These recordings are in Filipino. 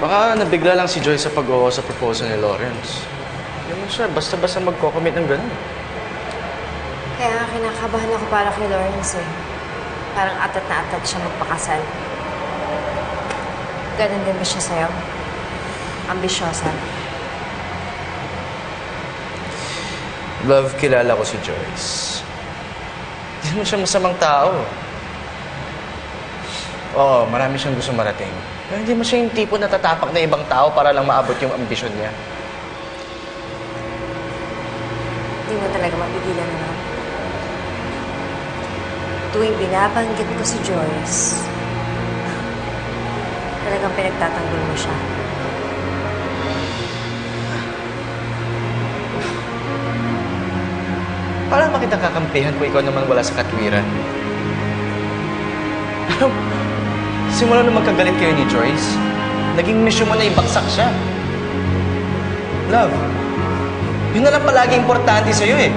Baka nabigla lang si Joy sa pag-oo sa proposal ni Lawrence. Hindi mo siya basta-basta magko-commit ng ganun. Kaya nga kinakabahan ako para kay Lawrence eh. Parang atat na atat siya magpakasal. Ganon din ba siya sa'yo? Ambisyosa? Love, kilala ko si Joyce. Hindi mo siya masamang tao. Oo, marami siyang gusto marating. Pero hindi mo siya yung tipo na tatapak na ibang tao para lang maabot yung ambisyon niya. Hindi mo talaga mapigilan na lang. Tuwing binabanggit ko si Joyce, talagang pinagtatanggol mo siya. Parang makita kakampihan kung ikaw naman wala sa katwiran. Simula nung magkagalit kayo ni Joyce, naging mission mo na ibagsak siya. Love, yun na lang palagi importante sa'yo eh.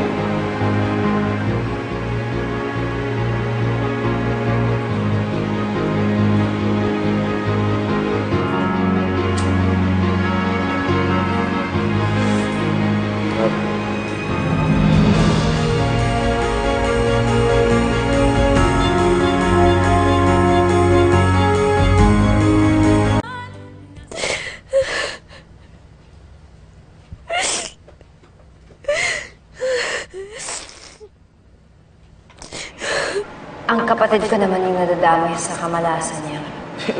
Ang kapatid ko naman yung nadadamay sa kamalasan niya.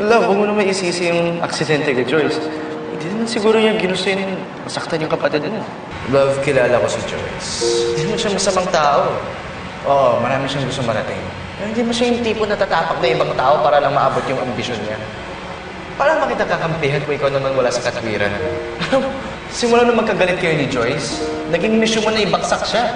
Love, huwag mo naman isisi yung aksidente kay Joyce. Hindi naman siguro niya ginusto yun masaktan yung kapatid niya. Love, kilala ko si Joyce. Hindi mo siya masamang tao. Oo, marami siyang gusto marating. Pero hindi mo siya yung tipo na tatapak na ibang tao para lang maabot yung ambisyon niya. Parang makita kakampihan kung ikaw naman wala sa katwiran. Simula nung magkagalit kayo ni Joyce, naging mission mo na ibagsak siya.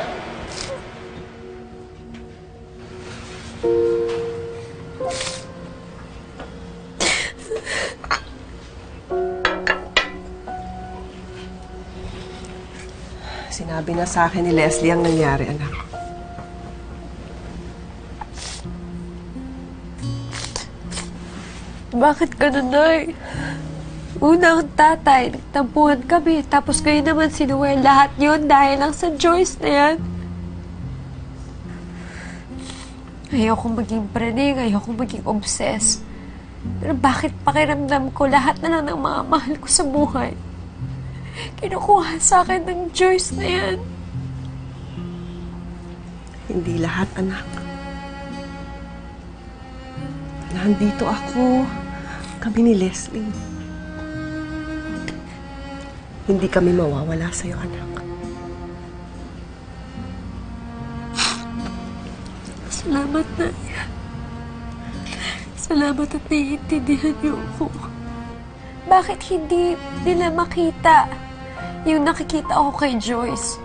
Sinabi na sa akin ni Leslie ang nangyari, anak. Bakit ganun, Nay? Unang tatay, nagtampuhan kami, tapos kayo naman sinuwel lahat yun dahil lang sa Joyce na yan. Ayokong maging praning, ayokong maging obsessed. Pero bakit pakiramdam ko lahat na lang ng mga mahal ko sa buhay? Kinukuha sa akin ng Joyce na yan. Hindi lahat, anak. Nandito ako. Kami ni Leslie. Hindi kami mawawala sa'yo, anak. Salamat, Nay. Salamat at naiintindihan niyo ako. Bakit hindi nila makita yung nakikita ako kay Joyce?